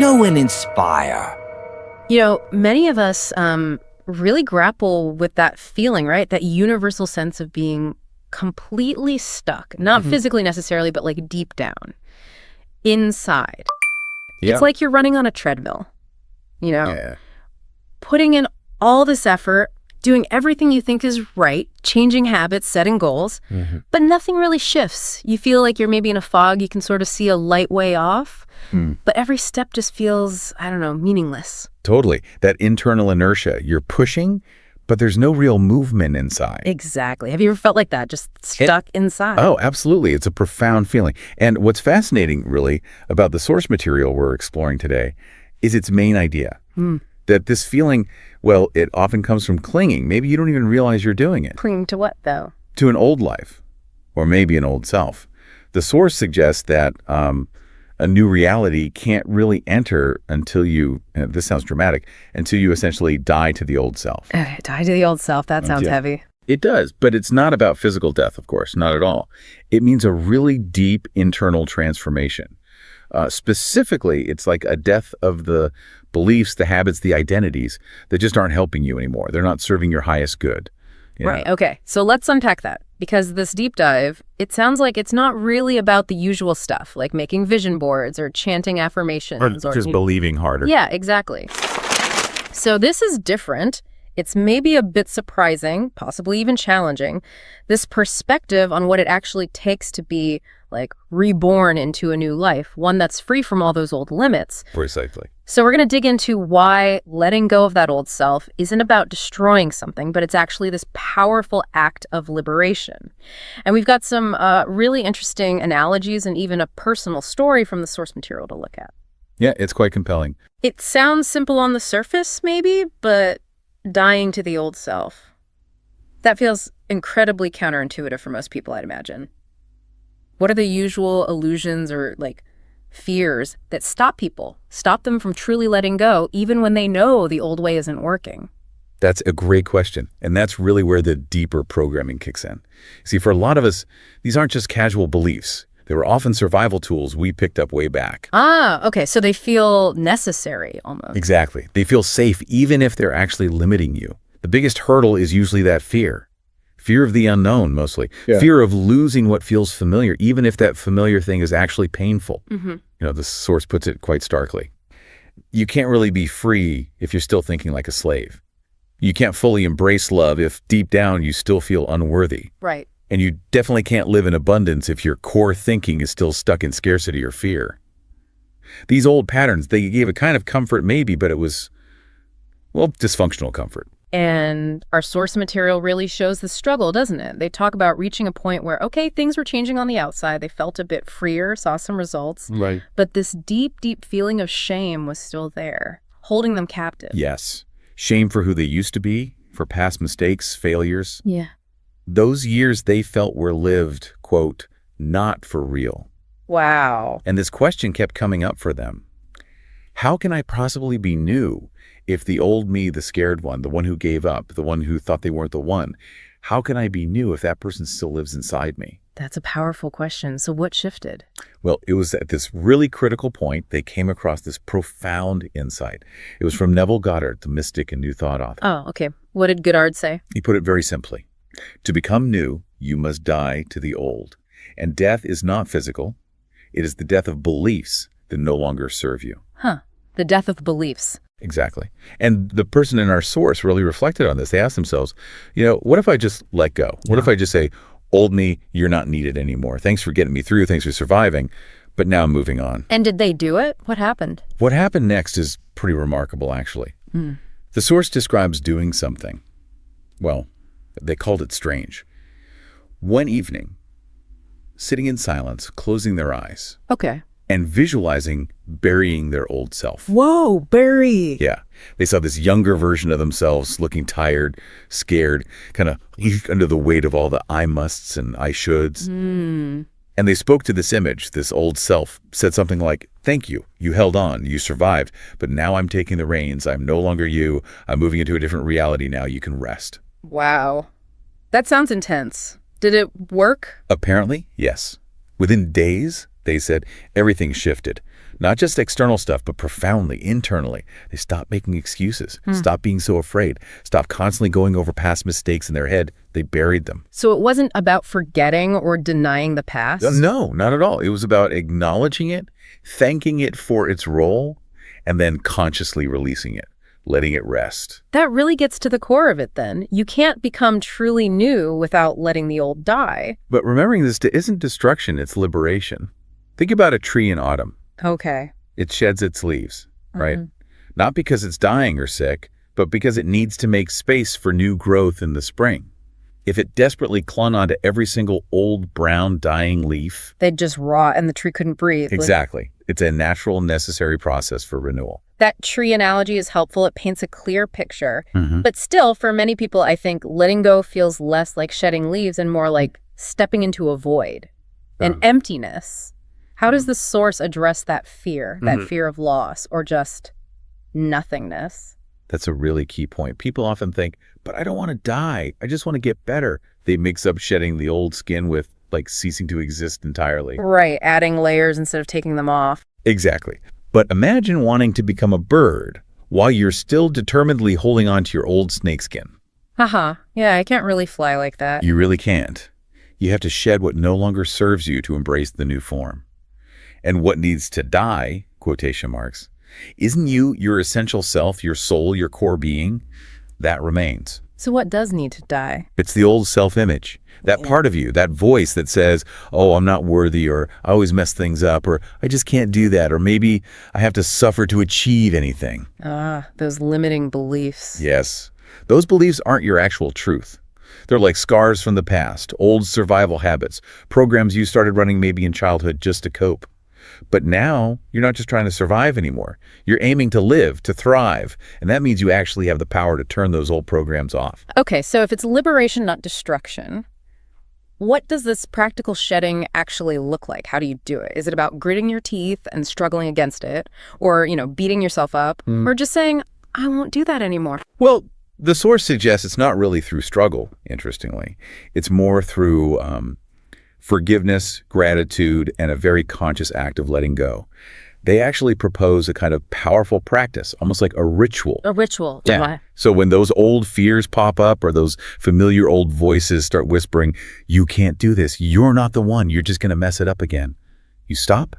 know and inspire. Many of us really grapple with that feeling, right? That universal sense of being completely stuck, not physically necessarily, but like deep down, inside. Yeah. It's like you're running on a treadmill, Yeah. putting in all this effort, doing everything you think is right, changing habits, setting goals, but nothing really shifts. You feel like you're maybe in a fog. You can sort of see a light way off, but every step just feels, I don't know, meaningless. Totally. That internal inertia. You're pushing, but there's no real movement inside. Exactly. Have you ever felt like that, just stuck inside? Oh, absolutely. It's a profound feeling. And what's fascinating, really, about the source material we're exploring today is its main idea. That this feeling, well, it often comes from clinging. Maybe you don't even realize you're doing it. Clinging to what, though? To an old life, or maybe an old self. The source suggests that a new reality can't really enter until you, and this sounds dramatic, until you essentially die to the old self. Die to the old self. That sounds heavy. It does, but it's not about physical death, of course, not at all. It means a really deep internal transformation. Specifically, it's like a death of the beliefs, the habits, the identities that just aren't helping you anymore. They're not serving your highest good. Right. Okay. So let's unpack that, because this deep dive, it sounds like it's not really about the usual stuff, like making vision boards or chanting affirmations. Or just believing harder. Yeah, exactly. So this is different. It's maybe a bit surprising, possibly even challenging, this perspective on what it actually takes to be like reborn into a new life, one that's free from all those old limits. Precisely. So we're going to dig into why letting go of that old self isn't about destroying something, but it's actually this powerful act of liberation. And we've got some really interesting analogies and even a personal story from the source material to look at. Yeah, it's quite compelling. It sounds simple on the surface, maybe, but dying to the old self, that feels incredibly counterintuitive for most people, I'd imagine. What are the usual illusions or fears that stop them from truly letting go, even when they know the old way isn't working? That's a great question. And that's really where the deeper programming kicks in. See, for a lot of us, these aren't just casual beliefs. They were often survival tools we picked up way back. Okay. So they feel necessary almost. Exactly. They feel safe even if they're actually limiting you. The biggest hurdle is usually that fear. Fear of the unknown, mostly. Yeah. Fear of losing what feels familiar, even if that familiar thing is actually painful. The source puts it quite starkly. You can't really be free if you're still thinking like a slave. You can't fully embrace love if deep down you still feel unworthy. Right. And you definitely can't live in abundance if your core thinking is still stuck in scarcity or fear. These old patterns, they gave a kind of comfort maybe, but it was, dysfunctional comfort. And our source material really shows the struggle, doesn't it? They talk about reaching a point where, okay, things were changing on the outside. They felt a bit freer, saw some results. Right. But this deep, deep feeling of shame was still there, holding them captive. Yes. Shame for who they used to be, for past mistakes, failures. Yeah. Those years they felt were lived, quote, not for real. Wow. And this question kept coming up for them. How can I possibly be new if the old me, the scared one, the one who gave up, the one who thought they weren't the one, how can I be new if that person still lives inside me? That's a powerful question. So what shifted? Well, it was at this really critical point they came across this profound insight. It was from Neville Goddard, the mystic and New Thought author. Oh, okay. What did Goddard say? He put it very simply. To become new, you must die to the old. And death is not physical. It is the death of beliefs that no longer serve you. The death of beliefs. Exactly. And the person in our source really reflected on this. They asked themselves, what if I just let go? What if I just say, old me, you're not needed anymore. Thanks for getting me through. Thanks for surviving. But now I'm moving on. And did they do it? What happened? What happened next is pretty remarkable, actually. The source describes doing something. Well, they called it strange. One evening, sitting in silence, closing their eyes. Okay. And visualizing burying their old self. Whoa, bury. Yeah. They saw this younger version of themselves looking tired, scared, kind of under the weight of all the I musts and I shoulds. And they spoke to this image, this old self, said something like, thank you. You held on. You survived. But now I'm taking the reins. I'm no longer you. I'm moving into a different reality now. You can rest. Wow. That sounds intense. Did it work? Apparently, yes. Within days, they said, everything shifted. Not just external stuff, but profoundly, internally. They stop making excuses, stop being so afraid, stop constantly going over past mistakes in their head. They buried them. So it wasn't about forgetting or denying the past? No, not at all. It was about acknowledging it, thanking it for its role, and then consciously releasing it, letting it rest. That really gets to the core of it then. You can't become truly new without letting the old die. But remembering this isn't destruction, it's liberation. Think about a tree in autumn. Okay. It sheds its leaves, right? Not because it's dying or sick, but because it needs to make space for new growth in the spring. If it desperately clung onto every single old, brown, dying leaf, They'd just rot and the tree couldn't breathe. exactly. It's a natural, necessary process for renewal. That tree analogy is helpful. It paints a clear picture. Mm-hmm. But still, for many people, I think letting go feels less like shedding leaves and more like stepping into a void, an emptiness. How does the source address that fear of loss, or just nothingness? That's a really key point. People often think, but I don't want to die. I just want to get better. They mix up shedding the old skin with like ceasing to exist entirely. Right, adding layers instead of taking them off. Exactly. But imagine wanting to become a bird while you're still determinedly holding on to your old snakeskin. Haha, yeah, I can't really fly like that. You really can't. You have to shed what no longer serves you to embrace the new form. And what needs to die, quotation marks, isn't you, your essential self, your soul, your core being? That remains. So what does need to die? It's the old self-image, that part of you, that voice that says, oh, I'm not worthy, or I always mess things up, or I just can't do that, or maybe I have to suffer to achieve anything. Ah, those limiting beliefs. Yes. Those beliefs aren't your actual truth. They're like scars from the past, old survival habits, programs you started running maybe in childhood just to cope. But now, you're not just trying to survive anymore. You're aiming to live, to thrive, and that means you actually have the power to turn those old programs off. Okay, so if it's liberation, not destruction, what does this practical shedding actually look like? How do you do it? Is it about gritting your teeth and struggling against it? Or, beating yourself up? Or just saying, I won't do that anymore? Well, the source suggests it's not really through struggle, interestingly. It's more through forgiveness, gratitude, and a very conscious act of letting go. They actually propose a kind of powerful practice, almost like a ritual. A ritual. Yeah. So when those old fears pop up or those familiar old voices start whispering, you can't do this, you're not the one, you're just going to mess it up again. You stop,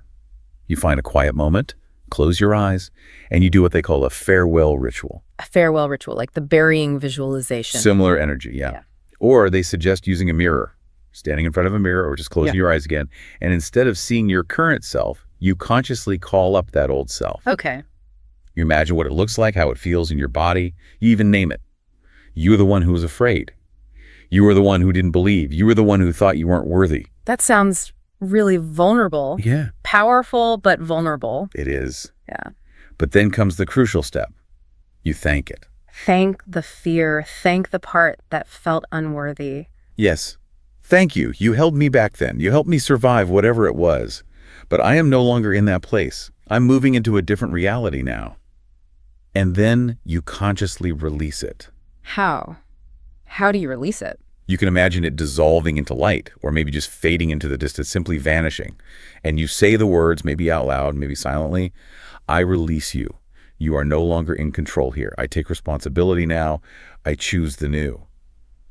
you find a quiet moment, close your eyes, and you do what they call a farewell ritual. A farewell ritual, like the burying visualization. Similar energy, yeah. Or they suggest using a mirror, standing in front of a mirror or just closing your eyes again. And instead of seeing your current self, you consciously call up that old self. Okay. You imagine what it looks like, how it feels in your body. You even name it. You were the one who was afraid. You were the one who didn't believe. You were the one who thought you weren't worthy. That sounds really vulnerable. Yeah. Powerful, but vulnerable. It is. Yeah. But then comes the crucial step. You thank it. Thank the fear. Thank the part that felt unworthy. Yes. Thank you. You held me back then. You helped me survive whatever it was. But I am no longer in that place. I'm moving into a different reality now. And then you consciously release it. How? How do you release it? You can imagine it dissolving into light, or maybe just fading into the distance, simply vanishing. And you say the words, maybe out loud, maybe silently, I release you. You are no longer in control here. I take responsibility now. I choose the new.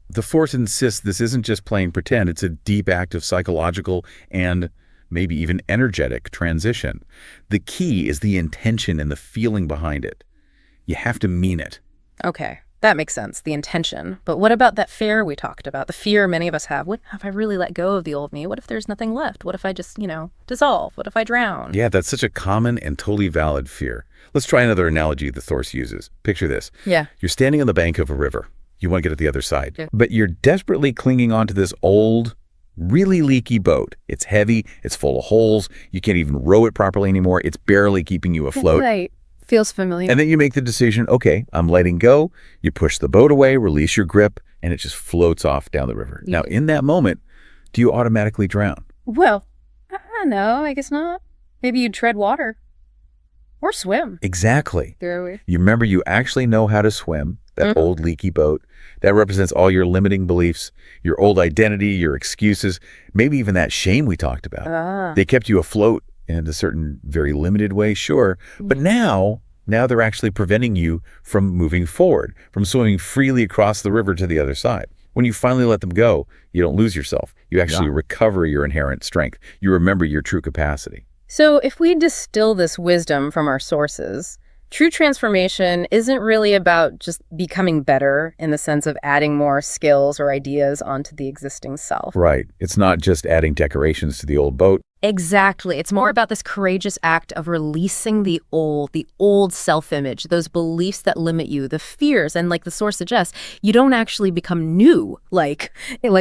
The Force insists this isn't just plain pretend. It's a deep act of psychological and maybe even energetic transition. The key is the intention and the feeling behind it. You have to mean it. Okay, that makes sense, the intention. But what about that fear we talked about? The fear many of us have. What if I really let go of the old me? What if there's nothing left? What if I just, dissolve? What if I drown? Yeah, that's such a common and totally valid fear. Let's try another analogy the Source uses. Picture this. Yeah. You're standing on the bank of a river. You want to get to the other side. Yeah. But you're desperately clinging onto this old, really leaky boat. It's heavy. It's full of holes. You can't even row it properly anymore. It's barely keeping you afloat. Right. Feels familiar. And then you make the decision, okay, I'm letting go. You push the boat away, release your grip, and it just floats off down the river. Yeah. Now, in that moment, do you automatically drown? Well, no, I guess not. Maybe you'd tread water. Or swim. Exactly. There You remember you actually know how to swim, that old leaky boat. That represents all your limiting beliefs, your old identity, your excuses, maybe even that shame we talked about. They kept you afloat in a certain very limited way, sure. But now they're actually preventing you from moving forward, from swimming freely across the river to the other side. When you finally let them go, you don't lose yourself. You actually recover your inherent strength. You remember your true capacity. So if we distill this wisdom from our sources, true transformation isn't really about just becoming better in the sense of adding more skills or ideas onto the existing self. Right. It's not just adding decorations to the old boat. Exactly. It's more about this courageous act of releasing the old self-image, those beliefs that limit you, the fears, and like the source suggests, you don't actually become new, like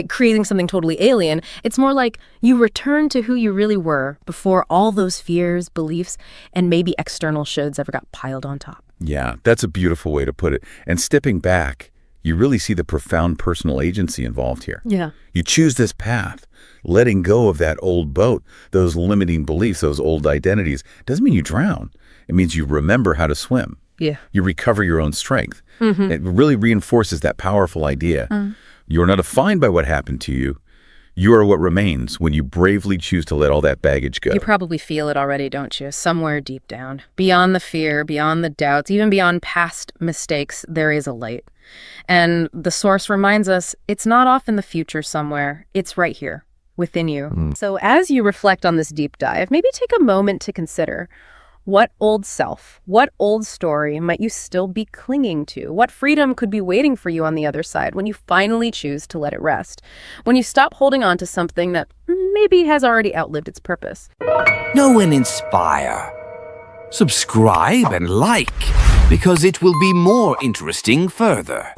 creating something totally alien. It's more like you return to who you really were before all those fears, beliefs, and maybe external shoulds ever got piled on top. Yeah, that's a beautiful way to put it. And stepping back, you really see the profound personal agency involved here. Yeah. You choose this path. Letting go of that old boat, those limiting beliefs, those old identities, doesn't mean you drown. It means you remember how to swim. Yeah. You recover your own strength. It really reinforces that powerful idea. You're not defined by what happened to you. You are what remains when you bravely choose to let all that baggage go. You probably feel it already, don't you? Somewhere deep down. Beyond the fear, beyond the doubts, even beyond past mistakes, there is a light. And the source reminds us it's not off in the future somewhere. It's right here within you. So as you reflect on this deep dive, maybe take a moment to consider what old self, what old story might you still be clinging to? What freedom could be waiting for you on the other side when you finally choose to let it rest? When you stop holding on to something that maybe has already outlived its purpose. Know and inspire. Subscribe and like, because it will be more interesting further.